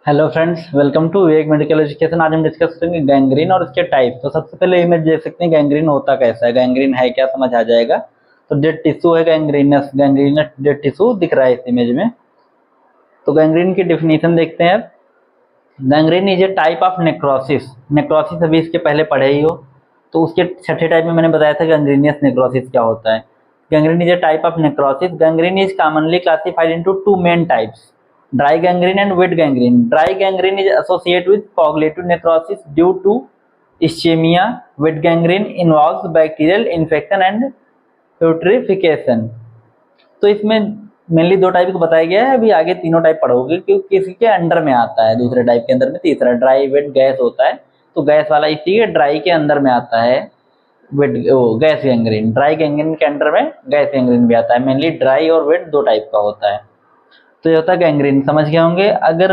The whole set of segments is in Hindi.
Hello friends, welcome to Vivek medical education. आज हम डिस्कस करेंगे गैंग्रीन और इसके टाइप। तो सबसे पहले इमेज देख सकते हैं गैंग्रीन होता कैसा है, गैंग्रीन है क्या, समझ आ जाएगा। तो डेड टिश्यू है, गैंग्रीनस गैंग्रीनस डेड टिश्यू दिख रहा है इस इमेज में। तो गैंग्रीन की डेफिनेशन देखते हैं। Gangrene is a type of necrosis. Necrosis अभी इसके पहले पढ़े ही हो, तो उसके छठे टाइप में मैंने बताया था गैंग्रीनियस नेक्रोसिस क्या होता है। Gangrene is a type of necrosis. Gangrene is commonly classified into two main types, dry gangrene and wet gangrene. Dry gangrene is associated with coagulative necrosis due to ischemia. Wet gangrene involves bacterial infection and putrefaction. तो इसमें मेनली दो टाइप को बताया गया है। अभी आगे तीनों टाइप पढ़ोगे क्योंकि किसी के अंडर में आता है। दूसरे टाइप के अंदर में तीसरा ड्राई वेट गैस होता है, तो गैस वाला इसी के ड्राई के अंदर में आता है। Wet gas gangrene, dry gangrene के अंडर में गैस गैंग्रीन भी आता है। मेनली ड्राई और वेट दो टाइप का होता है। तो ये होता है गैंग्रीन, समझ गए होंगे। अगर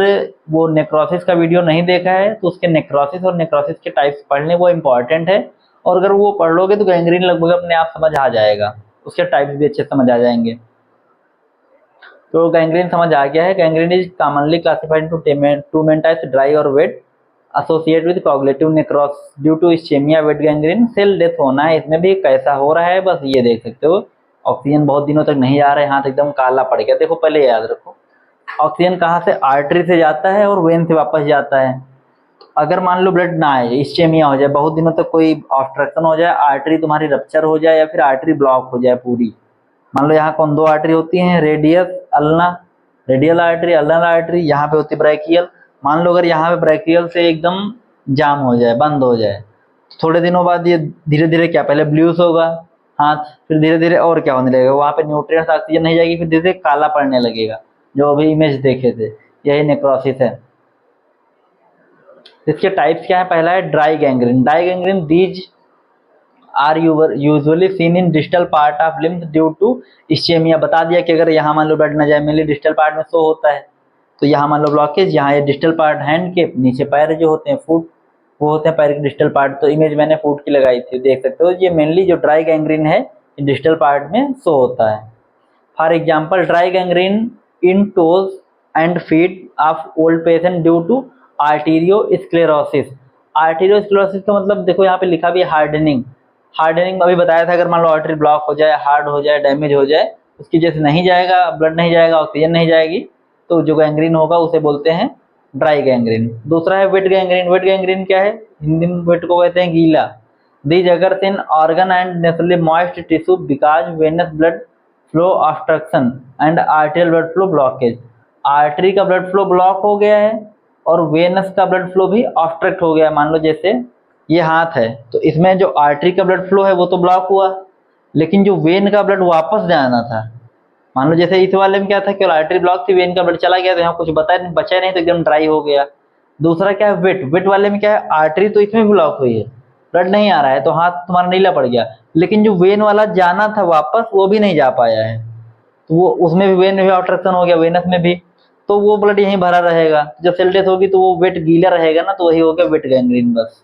वो नेक्रोसिस का वीडियो नहीं देखा है तो उसके नेक्रोसिस और नेक्रोसिस के टाइप्स पढ़ लें, वो इंपॉर्टेंट है। और अगर वो पढ़ लोगे तो गैंग्रीन लगभग अपने आप समझ आ जाएगा, उसके टाइप्स भी अच्छे समझ आ जाएंगे। तो गैंग्रीन समझ आ गया है। Gangrene is commonly classified into two main types, dry और wet, associated with coagulative necrosis due to ischaemia. Wet gangrene cell death होना है, इसमें भी कैसा हो रहा है बस ये देख सकते हो। ऑक्सीजन बहुत दिनों तक नहीं आ रहा है, हाथ एकदम काला पड़ गया। देखो पहले याद रखो, ऑक्सीजन कहाँ से, आर्टरी से जाता है और वेन से वापस जाता है। अगर मान लो ब्लड ना आए, इस्चेमिया हो जाए, बहुत दिनों तक कोई ऑब्स्ट्रक्शन हो जाए, आर्टरी तुम्हारी रप्चर हो जाए या फिर आर्टरी ब्लॉक हो जाए पूरी। मान लो यहाँ कौन दो आर्टरी होती हैं, radius ulna, radial artery, ulnar artery, यहाँ पे होती है ब्रैकियल। मान लो अगर यहाँ पे ब्रैकियल से एकदम जाम हो जाए, बंद हो जाए, तो थोड़े दिनों बाद ये धीरे धीरे क्या, पहले ब्लूस होगा हाथ, फिर धीरे धीरे और क्या होने लगेगा, वहाँ पे न्यूट्रिएंट्स ऑक्सीजन नहीं जाएगी, फिर धीरे धीरे काला पड़ने लगेगा, जो अभी इमेज देखे थे। यही नेक्रोसिस है। इसके टाइप्स क्या है, पहला है dry gangrene. Dry gangrene these are usually seen in distal part of limb due to ischaemia. बता दिया कि अगर यहाँ मान लो ब्लड न जाए, मेनली डिस्टल पार्ट में शो होता है। तो यहाँ मान लो ब्लॉकेज, यहाँ ये डिस्टल पार्ट, हैंड के नीचे पैर जो होते हैं, फुट, वो होते हैं पैर के डिस्टल पार्ट। तो इमेज मैंने फुट की लगाई थी, देख सकते हो। ये मेनली जो ड्राई गैंग्रीन है डिस्टल पार्ट में शो होता है। For example dry gangrene in toes and feet of old patient due to arteriosclerosis. Arteriosclerosis का मतलब देखो यहाँ पे लिखा भी है हार्डनिंग। हार्डनिंग अभी बताया था, अगर मान लो आर्टरी ब्लॉक हो जाए, हार्ड हो जाए, डैमेज हो जाए, उसकी वजह से नहीं जाएगा ब्लड, नहीं जाएगा, ऑक्सीजन नहीं जाएगी, तो जो गैंग्रीन होगा उसे बोलते हैं ड्राई गैंग्रीन। दूसरा है वेट गैंग्रीन। वेट गैंग्रीन क्या है, हिंदी में वेट को कहते हैं गीला। These occurs in organ and naturally moist tissue because venous blood flow obstruction and arterial blood flow blockage. Artery का ब्लड फ्लो ब्लॉक हो गया है और वेनस का ब्लड फ्लो भी ऑब्स्ट्रक्ट हो गया है। मान लो जैसे ये हाथ है, तो इसमें जो आर्टरी का ब्लड फ्लो है वो तो ब्लॉक हुआ, लेकिन जो वेन का ब्लड वापस जाना था, मान लो जैसे इस वाले में क्या था कि आर्टरी ब्लॉक थी, वेन का ब्लड चला गया, तो यहाँ कुछ बचा नहीं, तो एकदम ड्राई हो गया। दूसरा क्या है वेट। वेट वाले में क्या है, आर्टरी तो इसमें ब्लॉक हुई है, ब्लड नहीं आ रहा है, तो हाथ तुम्हारा नीला पड़ गया, लेकिन जो वेन वाला जाना था वापस वो भी नहीं जा पाया है, तो वो उसमें भी वेन में भी ऑब्स्ट्रक्शन हो गया, वेनस में भी, तो वो ब्लड यहीं भरा रहेगा। जब सेल डेथ होगी तो वो वेट गीला रहेगा ना, तो वही हो गया वेट गैंग्रीन बस।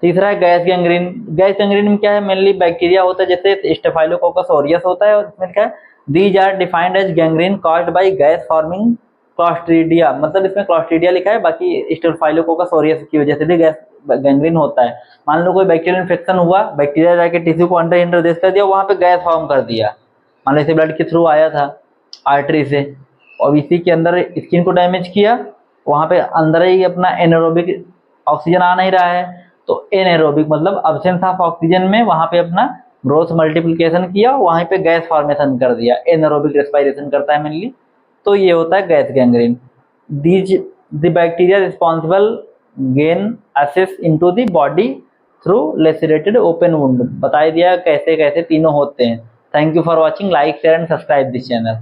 तीसरा है गैस गैंग्रीन। गैस गैंग्रीन में क्या है, मेनली बैक्टीरिया होता है, जैसे स्टेफाइलोकोकस ऑरियस होता है, और इसमें क्या है, these are defined as gangrene caused by gas forming clostridia. मतलब इसमें क्लॉस्ट्रीडिया लिखा है, बाकी स्टेफाइलोकोकस ऑरियस की वजह से भी गैस गैंग्रीन होता है। मान लो कोई बैक्टीरियल इन्फेक्शन हुआ, बैक्टीरिया जाके टिश्यू को अंडर इंटरदेश कर दिया, वहां पे गैस फॉर्म कर दिया। मान लो इसे ब्लड के थ्रू आया था आर्टरी से, और इसी के अंदर स्किन को डैमेज किया, वहां पे अंदर ही अपना एनारोबिक, ऑक्सीजन आ नहीं रहा है, तो एनारोबिक मतलब अब्सेंस ऑफ ऑक्सीजन में वहां पे अपना ग्रोथ मल्टीप्लिकेशन किया, वहीं पे गैस फॉर्मेशन कर दिया। एनारोबिक रेस्पिरेशन करता है मेनली, तो ये होता है gas gangrene. These the bacteria responsible gain access into the body through lacerated open wound. बता दिया कैसे कैसे तीनों होते हैं। Thank you for watching, like share and subscribe this channel.